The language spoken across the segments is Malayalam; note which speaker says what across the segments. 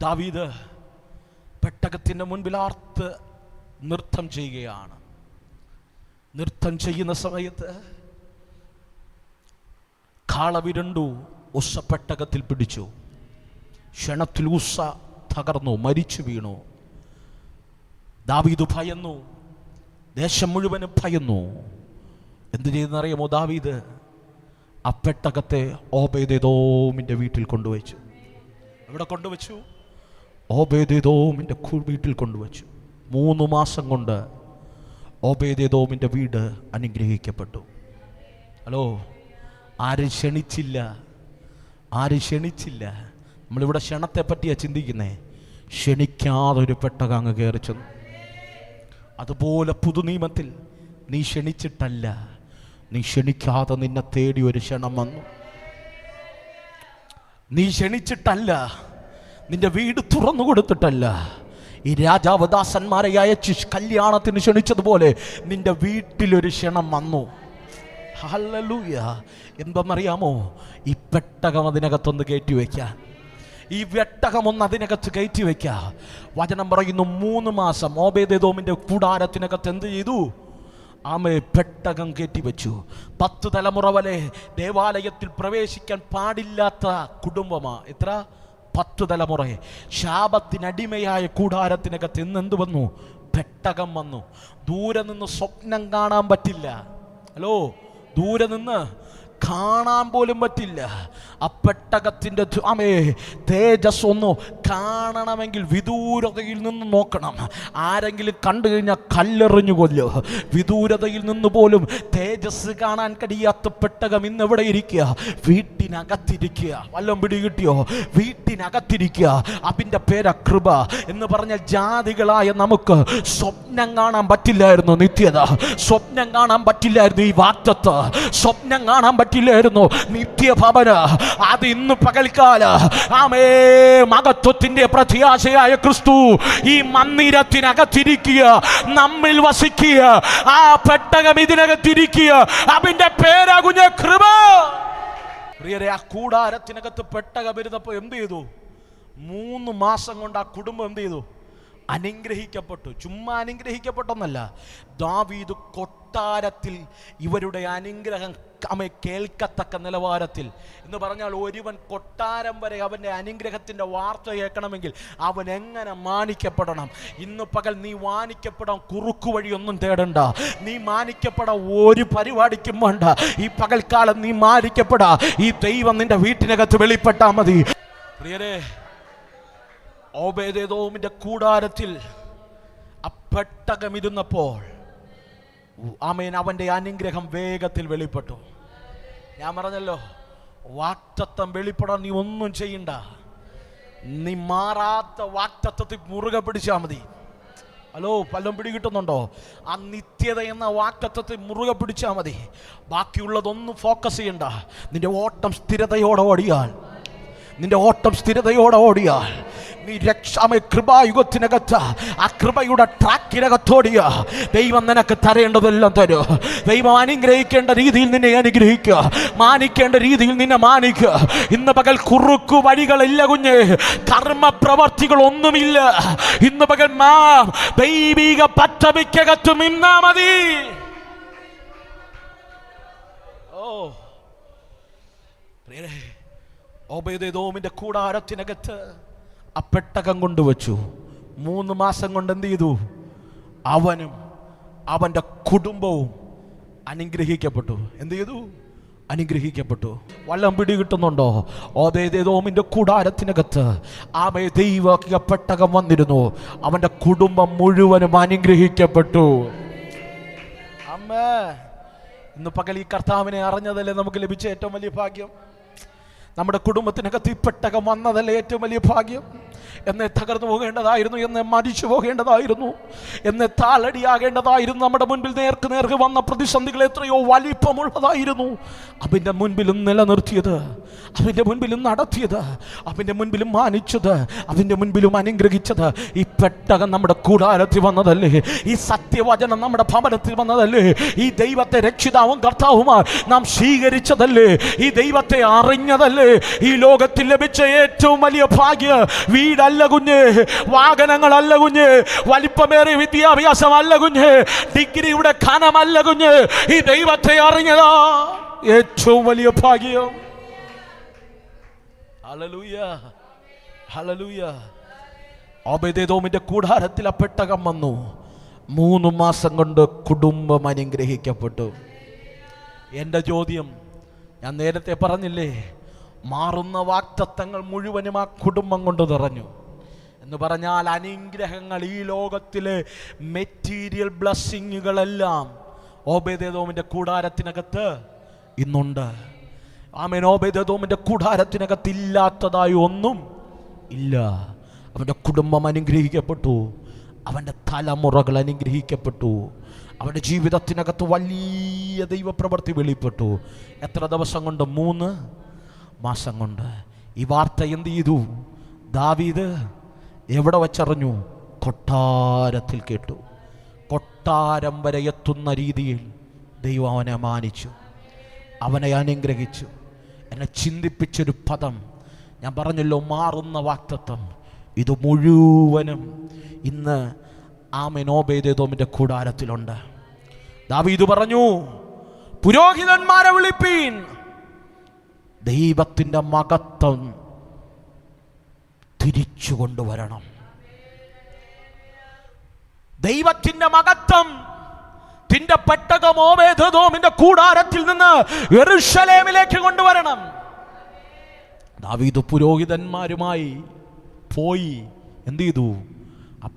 Speaker 1: ദാവീദ് പെട്ടകത്തിൻ്റെ മുൻപിൽ ആർത്ത് നൃത്തം ചെയ്യുകയാണ്. നൃത്തം ചെയ്യുന്ന സമയത്ത് കാളവിരണ്ടു, ഉസ്സ പെട്ടകത്തിൽ പിടിച്ചു. ക്ഷണത്തിൽ ഉസ്സ തകർന്നു, മരിച്ചു വീണു. ദാവീദ് ഭയന്നു, ദേശം മുഴുവനും ഭയന്നു. എന്ത് ചെയ്തെന്നറിയാമോ? ദാവീദ് ആ പെട്ടകത്തെ ഓബേദെദോമിൻ്റെ വീട്ടിൽ കൊണ്ടുവച്ചു. എവിടെ കൊണ്ടുവച്ചു? ഓബേദെദോമിൻ്റെ വീട്ടിൽ കൊണ്ടുവച്ചു. 3 മാസം കൊണ്ട് ഓബേദെദോമിൻ്റെ വീട് അനുഗ്രഹിക്കപ്പെട്ടു. ഹലോ, ആരും ക്ഷണിച്ചില്ല, ആരും ക്ഷണിച്ചില്ല. നമ്മളിവിടെ ക്ഷണത്തെ പറ്റിയാണ് ചിന്തിക്കുന്നേ. ക്ഷണിക്കാതെ ഒരു പെട്ടകം അങ്ങ് കയറി ചെന്നു. അതുപോലെ പുതുനിയമത്തിൽ നീ ക്ഷണിച്ചിട്ടല്ല, നീ ക്ഷണിക്കാതെ നിന്നെ തേടി ഒരു ക്ഷണം വന്നു. നീ ക്ഷണിച്ചിട്ടല്ല, നിന്റെ വീട് തുറന്നു കൊടുത്തിട്ടല്ല. ഈ രാജാവ് ദാസന്മാരെ അയച്ച് കല്യാണത്തിന് ക്ഷണിച്ചതുപോലെ നിന്റെ വീട്ടിലൊരു ക്ഷണം വന്നു. ഹല്ലേലൂയ! എന്തെന്നറിയാമോ? ഈ പെട്ടകം അതിനകത്തൊന്ന് കയറ്റി വയ്ക്കാൻ, ഈ പെട്ടകം ഒന്ന് അതിനകത്ത് കയറ്റി വയ്ക്കുക. വചനം പറയുന്നു 3 മാസം ഓബേദെദോമിൻ്റെ കൂടാരത്തിനകത്ത് എന്ത് ചെയ്തു? ആമേ പെട്ടകം കയറ്റി വെച്ചു. 10 തലമുറ വരെ ദേവാലയത്തിൽ പ്രവേശിക്കാൻ പാടില്ലാത്ത കുടുംബമാ. എത്ര? 10 തലമുറ. ശാപത്തിനടിമയായ കൂടാരത്തിനകത്ത് എന്ത് വന്നു? പെട്ടകം വന്നു. ദൂരെ നിന്ന് സ്വപ്നം കാണാൻ പറ്റില്ല. ഹലോ, ദൂരെ നിന്ന് കാണാൻ പോലും പറ്റില്ല. ആ പെട്ടകത്തിൻ്റെ തേജസ് ഒന്ന് കാണണമെങ്കിൽ വിദൂരതയിൽ നിന്ന് നോക്കണം. ആരെങ്കിലും കണ്ടു കഴിഞ്ഞാൽ കല്ലെറിഞ്ഞു കൊല്ലോ. വിദൂരതയിൽ നിന്ന് പോലും തേജസ് കാണാൻ കഴിയാത്ത പെട്ടകം ഇന്ന് എവിടെ ഇരിക്കുക? വീട്ടിനകത്തിരിക്കുക. വല്ലതും പിടി കിട്ടിയോ? വീട്ടിനകത്തിരിക്കുക. അതിൻ്റെ പേരാ കൃപ എന്ന് പറഞ്ഞാൽ ജാതികളായ നമുക്ക് സ്വപ്നം കാണാൻ പറ്റില്ലായിരുന്നു നിത്യത. സ്വപ്നം കാണാൻ പറ്റില്ലായിരുന്നു ഈ വാഗ്ദത്തം. സ്വപ്നം കാണാൻ പറ്റില്ലായിരുന്നു നിത്യഭവന. അത് ഇന്ന് പകൽക്കാല ആമേ മഹത്വത്തിന്റെ പ്രത്യാശയായ ക്രിസ്തു ഈ മന്ദിരത്തിനകത്തിരിക്കുക, നമ്മിൽ വസിക്കുക. ആ പെട്ടകം ഇതിനകത്തിരിക്കുക. അതിന്റെ പേരാകുഞ്ഞ കൃപ. പ്രിയരെ, ആ കൂടാരത്തിനകത്ത് പെട്ടകം ഇരുന്നപ്പോൾ എന്ത് ചെയ്തു? 3 മാസം കൊണ്ട് ആ കുടുംബം എന്ത് ചെയ്തു? അനുഗ്രഹിക്കപ്പെട്ടു. ചുമ്മാ അനുഗ്രഹിക്കപ്പെട്ടൊന്നല്ല, ദാവീദ് കൊട്ടാരത്തിൽ ഇവരുടെ അനുഗ്രഹം കേൾക്കത്തക്ക നിലവാരത്തിൽ എന്ന് പറഞ്ഞാൽ ഒരുവൻ കൊട്ടാരം വരെ അവൻ്റെ അനുഗ്രഹത്തിൻ്റെ വാർത്ത കേൾക്കണമെങ്കിൽ അവൻ എങ്ങനെ മാനിക്കപ്പെടണം? ഇന്ന് പകൽ നീ മാനിക്കപ്പെടാൻ കുറുക്കു വഴിയൊന്നും തേടണ്ട. നീ മാനിക്കപ്പെടാൻ ഒരു പരിപാടിക്കും വേണ്ട. ഈ പകൽക്കാലം നീ മാനിക്കപ്പെടാ. ഈ ദൈവം നിന്റെ വീട്ടിനകത്ത് വെളിപ്പെട്ടാൽ മതി. പ്രിയരേ, ഓബേദെദോമിന്റെ കൂടാരത്തിൽ ആ പെട്ടകം ഇരുന്നപ്പോൾ ആമേൻ അവന്റെ അനുഗ്രഹം വേഗത്തിൽ വെളിപ്പെട്ടു. ഞാൻ പറഞ്ഞല്ലോ, വാഗ്ദത്തം വെളിപ്പെടാൻ നീ ഒന്നും ചെയ്യണ്ട. നീ മാറാത്ത വാഗ്ദത്തത്തിൽ മുറുകെ പിടിച്ചാൽ മതി. ഹലോ, പലതും പിടികിട്ടുന്നുണ്ടോ? ആ നിത്യത എന്ന വാഗ്ദത്തത്തിൽ മുറുകെ പിടിച്ചാൽ മതി. ബാക്കിയുള്ളതൊന്നും ഫോക്കസ് ചെയ്യണ്ട. നിന്റെ ഓട്ടം സ്ഥിരതയോടെ ഓടിയാൽ, നിന്റെ ഓട്ടം സ്ഥിരതയോടെ ഓടിയാൽ നീ കൃപായുഗത്തിനകത്ത് ആ കൃപയുടെ ട്രാക്കിനകത്തോടിയ ദൈവം നിനക്ക് തരേണ്ടതെല്ലാം തരും. ദൈവം അനുഗ്രഹിക്കേണ്ട രീതിയിൽ നിന്നെ അനുഗ്രഹിക്കുക, മാനിക്കേണ്ട രീതിയിൽ നിന്നെ മാനിക്കുക. ഇന്ന് പകൽ കുറുക്കു വഴികളില്ല കുഞ്ഞ്, കർമ്മ പ്രവർത്തികളൊന്നുമില്ല. ഇന്ന് പകൽ ദൈവിക പദ്ധതിക്കകത്ത് നിന്നാ മതി. ഓബേദെദോമിന്റെ കൂടാരത്തിനകത്ത് ആ പെട്ടകം കൊണ്ടുവച്ചു. 3 മാസം കൊണ്ട് എന്ത് ചെയ്തു? അവനും അവൻ്റെ കുടുംബവും അനുഗ്രഹിക്കപ്പെട്ടു. എന്ത് ചെയ്തു? അനുഗ്രഹിക്കപ്പെട്ടു. വല്ലം പിടി കിട്ടുന്നുണ്ടോ? ഓബേദെദോമിന്റെ കൂടാരത്തിനകത്ത് ആമേ ദൈവ പെട്ടകം വന്നിരുന്നു. അവൻ്റെ കുടുംബം മുഴുവനും അനുഗ്രഹിക്കപ്പെട്ടു. അമ്മേ, ഇന്ന് പകൽ ഈ കർത്താവിനെ അറിഞ്ഞതല്ലേ നമുക്ക് ലഭിച്ച ഏറ്റവും വലിയ ഭാഗ്യം. നമ്മുടെ കുടുംബത്തിനകത്ത് ഈ പെട്ടകം വന്നതല്ലേ ഏറ്റവും വലിയ ഭാഗ്യം. എന്നെ തകർന്നു പോകേണ്ടതായിരുന്നു, എന്നെ മരിച്ചു പോകേണ്ടതായിരുന്നു, എന്നെ താളടിയാകേണ്ടതായിരുന്നു. നമ്മുടെ മുൻപിൽ നേർക്ക് വന്ന പ്രതിസന്ധികൾ എത്രയോ വലിപ്പമുള്ളതായിരുന്നു. അതിൻ്റെ മുൻപിലും നിലനിർത്തിയത്, അതിൻ്റെ മുൻപിലും നടത്തിയത്, അതിൻ്റെ മുൻപിലും മാനിച്ചത്, അതിൻ്റെ മുൻപിലും അനുഗ്രഹിച്ചത് ഈ പെട്ടകം നമ്മുടെ കൂടാരത്തിൽ വന്നതല്ലേ? ഈ സത്യവചനം നമ്മുടെ ഭവനത്തിൽ വന്നതല്ലേ? ഈ ദൈവത്തെ രക്ഷിതാവും കർത്താവുമായി നാം സ്വീകരിച്ചതല്ലേ? ഈ ദൈവത്തെ അറിഞ്ഞതല്ലേ? ഈ ലോകത്തിൽ ലഭിച്ച ഏറ്റവും വലിയ ഭാഗ്യ വീടല്ല കുഞ്ഞ്, വാഹനങ്ങളല്ല കുഞ്ഞ്, വലിപ്പമേറിയ വിദ്യാഭ്യാസമല്ല കുഞ്ഞ്, ഡിഗ്രിയുടെ ഖനമല്ല കുഞ്ഞ്. ഈ ദൈവത്തെ അറിഞ്ഞതാ ഏറ്റവും വലിയ ഭാഗ്യം. Hallelujah, hallelujah. ഓബേദെദോമിന്റെ കൂടാരത്തിൽ ആ പെട്ടകം വന്നു. 3 മാസം കൊണ്ട് കുടുംബം അനുഗ്രഹിക്കപ്പെട്ടു. എൻ്റെ ചോദ്യം, ഞാൻ നേരത്തെ പറഞ്ഞില്ലേ, മാറുന്ന വാഗ്ദത്തങ്ങൾ മുഴുവനും ആ കുടുംബം കൊണ്ട് നിറഞ്ഞു എന്ന് പറഞ്ഞാൽ അനുഗ്രഹങ്ങൾ, ഈ ലോകത്തിലെ മെറ്റീരിയൽ ബ്ലെസ്സിങ്ങുകളെല്ലാം ഓബേദെദോമിന്റെ കൂടാരത്തിനകത്ത് ഇന്നുണ്ട്. ആമേൻ. ഓബേദെദോമിന്റെ കൂടാരത്തിനകത്ത് ഇല്ലാത്തതായി ഒന്നും ഇല്ല. അവൻ്റെ കുടുംബം അനുഗ്രഹിക്കപ്പെട്ടു, അവൻ്റെ തലമുറകൾ അനുഗ്രഹിക്കപ്പെട്ടു, അവൻ്റെ ജീവിതത്തിനകത്ത് വലിയ ദൈവപ്രവൃത്തി വെളിപ്പെട്ടു. എത്ര ദിവസം കൊണ്ട്? 3 മാസം കൊണ്ട്. ഈ വാർത്ത എന്ത് ചെയ്തു? ദാവീദ് എവിടെ വച്ചറിഞ്ഞു? കൊട്ടാരത്തിൽ കേട്ടു. കൊട്ടാരം വരെ എത്തുന്ന രീതിയിൽ ദൈവം അവനെ മാനിച്ചു, അവനെ അനുഗ്രഹിച്ചു. എന്നെ ചിന്തിപ്പിച്ചൊരു പദം ഞാൻ പറഞ്ഞല്ലോ, മാറുന്ന വാഗ്ദത്തം. ഇത് മുഴുവനും ഇന്ന് ആമേൻ ഓബേദെദോമിന്റെ കൂടാരത്തിലുണ്ട്. ദാവീദ് പറഞ്ഞു, പുരോഹിതന്മാരെ വിളിപ്പീൻ, ദൈവത്തിന്റെ മഹത്വം തിരിച്ചു കൊണ്ടുവരണം. ദൈവത്തിന്റെ മഹത്വം തിന്റെ പെട്ടകം ഓബേദെദോമിന്റെ കൂടാരത്തിൽ നിന്ന് യെരൂശലേമിലേക്ക് കൊണ്ടുവരണം. ദാവീദ് പുരോഹിതന്മാരുമായി പോയി എന്ത് ചെയ്തു? ആ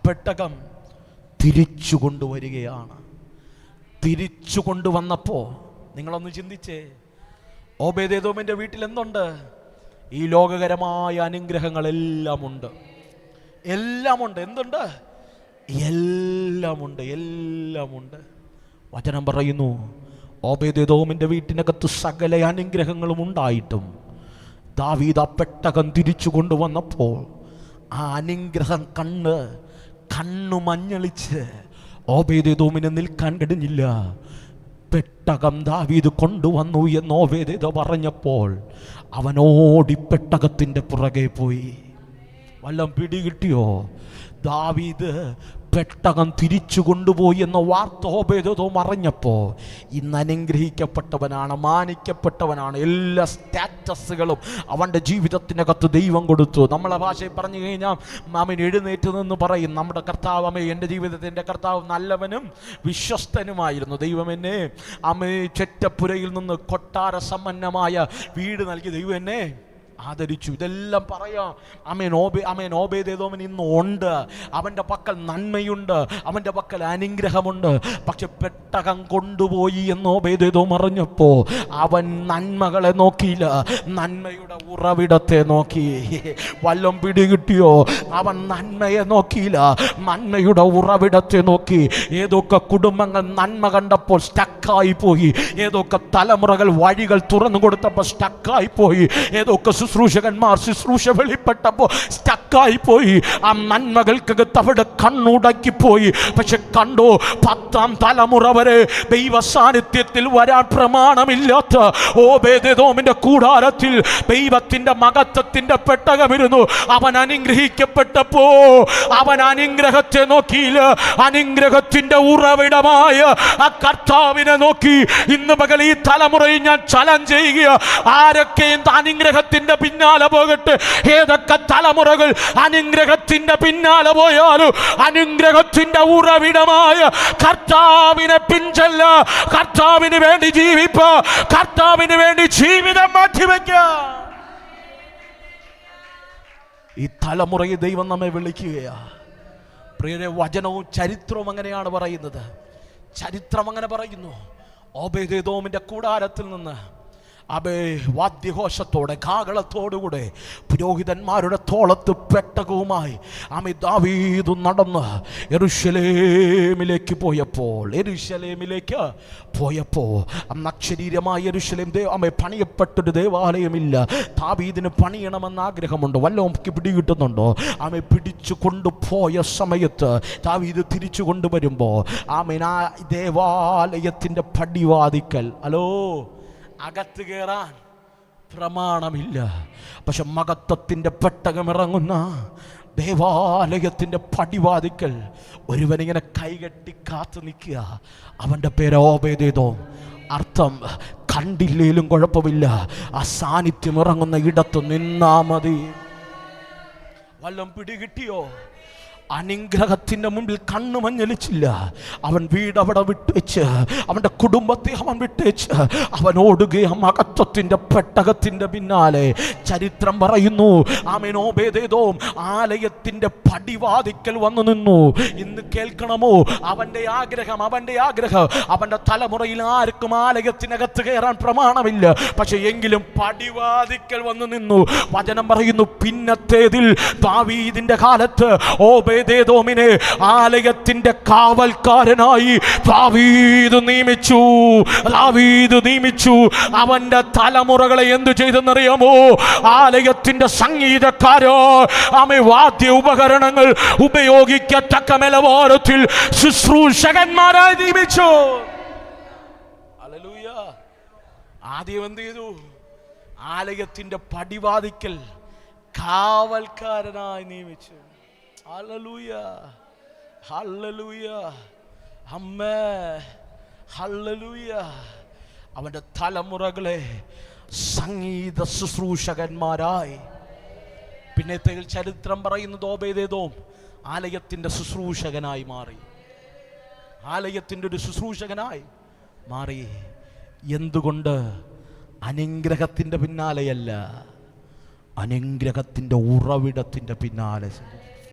Speaker 1: പെട്ടകം തിരിച്ചു കൊണ്ടുവരികയാണ്. തിരിച്ചു കൊണ്ടുവന്നപ്പോൾ നിങ്ങളൊന്ന് ചിന്തിച്ചേ, ഓബേദെദോമിന്റെ വീട്ടിൽ എന്തുണ്ട്? ഈ ലോകകരമായ അനുഗ്രഹങ്ങളെല്ലാം ഉണ്ട്, എല്ലാം ഉണ്ട്. എന്തുണ്ട്? എല്ലാമുണ്ട്, എല്ലാമുണ്ട്. വചനം പറയുന്നു, ഓബേദെദോമിന്റെ വീട്ടിനകത്ത് സകല അനുഗ്രഹങ്ങളും ഉണ്ടായിട്ടും ദാവീദ് ആ പെട്ടകം തിരിച്ചു കൊണ്ടുവന്നപ്പോൾ ആ അനുഗ്രഹം കണ്ണു മഞ്ഞളിച്ച് ഓബേദെദോമിന് നിൽക്കാൻ കഴിഞ്ഞില്ല. പെട്ടകം ദാവീദ് കൊണ്ടുവന്നു എന്ന് ഓബേദെദോം പറഞ്ഞപ്പോൾ അവനോടി പെട്ടകത്തിൻ്റെ പുറകെ പോയി. വല്ലം പിടികിട്ടിയോ? ദാവീദ് പെട്ടകം തിരിച്ചു കൊണ്ടുപോയി എന്ന വാർത്ത ഓബേദെദോം അറിഞ്ഞപ്പോൾ ഇന്ന് അനുഗ്രഹിക്കപ്പെട്ടവനാണ്, മാനിക്കപ്പെട്ടവനാണ്. എല്ലാ സ്റ്റാറ്റസുകളും അവൻ്റെ ജീവിതത്തിനകത്ത് ദൈവം കൊടുത്തു. നമ്മളെ ഭാഷയിൽ പറഞ്ഞു കഴിഞ്ഞാൽ മാമൻ എഴുന്നേറ്റ് നിന്ന് പറയും, നമ്മുടെ കർത്താവ്, അമ്മേ എൻ്റെ ജീവിതത്തിൻ്റെ കർത്താവ് നല്ലവനും വിശ്വസ്തനുമായിരുന്നു. ദൈവം എന്നെ അമ്മേ ചെറ്റപ്പുരയിൽ നിന്ന് കൊട്ടാര സമ്പന്നമായ വീട് നൽകി ദൈവം എന്നെ ആദരിച്ചു. ഇതെല്ലാം പറയാം. അമേൻ ഓബേദെദോമിന് ഇന്ന് ഉണ്ട്. അവൻ്റെ പക്കൽ നന്മയുണ്ട്, അവൻ്റെ പക്കൽ അനുഗ്രഹമുണ്ട്. പക്ഷെ പെട്ടകം കൊണ്ടുപോയി എന്ന് ഓബേദെദോം അറിഞ്ഞപ്പോൾ അവൻ നന്മകളെ നോക്കിയില്ല, നന്മയുടെ ഉറവിടത്തെ നോക്കി. വല്ലം പിടികിട്ടിയോ? അവൻ നന്മയെ നോക്കിയില്ല, നന്മയുടെ ഉറവിടത്തെ നോക്കി. ഏതൊക്കെ കുടുംബങ്ങൾ നന്മ കണ്ടപ്പോൾ സ്റ്റക്കായി പോയി, ഏതൊക്കെ തലമുറകൾ വഴികൾ തുറന്നു കൊടുത്തപ്പോൾ സ്റ്റക്കായി പോയി, ഏതൊക്കെ ശുശ്രൂഷകന്മാർ ശുശ്രൂഷ വെളിപ്പെട്ടപ്പോൾ സ്റ്റക്കായി പോയി. ആ നന്മകൾക്കകത്ത് അവിടെ കണ്ണുടക്കി പോയി. പക്ഷെ കണ്ടോ, 10ാം തലമുറ വരെ ദൈവ സാന്നിധ്യത്തിൽ വരാൻ പ്രമാണമില്ലാത്ത ഓബേദെദോമിന്റെ കൂടാരത്തിൽ ദൈവത്തിന്റെ മഹത്വത്തിന്റെ പെട്ടകമിരുന്നു. അവൻ അനുഗ്രഹിക്കപ്പെട്ടപ്പോ അവൻ അനുഗ്രഹത്തെ നോക്കിയില്ല, അനുഗ്രഹത്തിന്റെ ഉറവിടമായ ആ കർത്താവിനെ നോക്കി. ഇന്ന് പകൽ ഈ തലമുറയിൽ ഞാൻ ചലഞ്ച് ചെയ്യുക, ആരൊക്കെയും അനുഗ്രഹത്തിന്റെ പിന്നാലെ പോകട്ടെ. ഏതൊക്കെ തലമുറകൾ അനുഗ്രഹത്തിന്റെ പിന്നാലെ പോയാലും അനുഗ്രഹത്തിന്റെ ഉറവിടമായ കർത്താവിനെ പിൻചെല്ല, കർത്താവിന് വേണ്ടി ജീവിപ്പ, കർത്താവിന് വേണ്ടി ജീവിതം മാറ്റിവെക്ക. ഈ തലമുറയെ ദൈവം നമ്മെ വിളിക്കുകയാ. പ്രിയരെ, വചനവും ചരിത്രവും അങ്ങനെയാണ് പറയുന്നത്. ചരിത്രം അങ്ങനെ പറയുന്നു. ഓബേദെദോമിന്റെ കൂടാരത്തിൽ നിന്ന് വാദ്യഘോഷത്തോടെ കാഹളത്തോടുകൂടെ പുരോഹിതന്മാരുടെ തോളത്ത് പെട്ടകവുമായി ദാവീദ് നടന്ന് യെരൂശലേമിലേക്ക് പോയപ്പോൾ അന്നക്ഷരീരമായ യെരൂശലേം പണിയപ്പെട്ടൊരു ദേവാലയമില്ല. ദാവീദിന് പണിയണമെന്ന് ആഗ്രഹമുണ്ട്. വല്ലതും പിടികിട്ടുന്നുണ്ടോ? പിടിച്ചു കൊണ്ടുപോയ സമയത്ത് ദാവീദ് തിരിച്ചു കൊണ്ടുവരുമ്പോൾ ആ ദേവാലയത്തിൻ്റെ പടിവാതിക്കൽ അകത്ത് കയറാൻ പ്രമാണമില്ല. പക്ഷെ മഹത്വത്തിൻ്റെ പെട്ടകമിറങ്ങുന്ന ദേവാലയത്തിൻ്റെ പടിവാതിക്കൽ ഒരുവനിങ്ങനെ കൈകെട്ടി കാത്തു നിൽക്കുക. അവൻ്റെ പേര് ഓബേദേദോം. അർത്ഥം, കണ്ടില്ലേലും കുഴപ്പമില്ല, ആ സാന്നിധ്യം ഇറങ്ങുന്ന ഇടത്ത് നിന്നാ മതി. വല്ലം പിടികിട്ടിയോ? അനുഗ്രഹത്തിൻ്റെ മുമ്പിൽ കണ്ണു മഞ്ഞളിച്ചില്ല. അവൻ വീട് അവിടെ വിട്ടുവെച്ച്, അവൻ്റെ കുടുംബത്തെ അവൻ വിട്ടുവെച്ച് അവൻ ഓടുകയും മഹത്വത്തിൻ്റെ പെട്ടകത്തിൻ്റെ പിന്നാലെ. ചരിത്രം പറയുന്നു, ആമേൻ, ഓബേദേദോം ആലയത്തിൻ്റെ പടിവാതിക്കൽ വന്നു നിന്നു. ഇന്ന് കേൾക്കണമോ? അവൻ്റെ ആഗ്രഹം അവൻ്റെ തലമുറയിൽ ആർക്കും ആലയത്തിനകത്ത് കയറാൻ പ്രമാണമില്ല. പക്ഷെ എങ്കിലും പടിവാതിക്കൽ വന്നു നിന്നു. വചനം പറയുന്നു, പിന്നത്തേതിൽ ദാവീദിന്റെ കാലത്ത് ഓബേദേദോമിനെ ആലയത്തിന്റെ കാവൽക്കാരനായി ദാവീദ് നിയമിച്ചു. അവന്റെ തലമുറകളെ എന്തു ചെയ്തെന്നറിയാമോ? ആലയത്തിന്റെ സംഗീതക്കാരോ വാദ്യ ഉപകരണങ്ങൾ ഉപയോഗിക്കത്തക്ക നിലവാരത്തിൽ ശുശ്രൂഷകന്മാരായി നിയമിച്ചു. ഹല്ലേലൂയ. ആദ്യം എന്ത് ചെയ്തു? ആലയത്തിന്റെ പടിവാതിക്കൽ കാവൽക്കാരനായി നിയമിച്ചു. ഹല്ലേലൂയ, ഹല്ലേലൂയ, അമ്മേ, ഹല്ലേലൂയ. അവൻ്റെ തലമുറകളെ സംഗീത ശുശ്രൂഷകന്മാരായി. പിന്നത്തെ ചരിത്രം പറയുന്നത് ഓബേദേദോം ആലയത്തിൻ്റെ ശുശ്രൂഷകനായി മാറി. ആലയത്തിൻ്റെ ഒരു ശുശ്രൂഷകനായി മാറി. എന്തുകൊണ്ട്? അനുഗ്രഹത്തിൻ്റെ പിന്നാലെയല്ല, അനുഗ്രഹത്തിൻ്റെ ഉറവിടത്തിൻ്റെ പിന്നാലെ.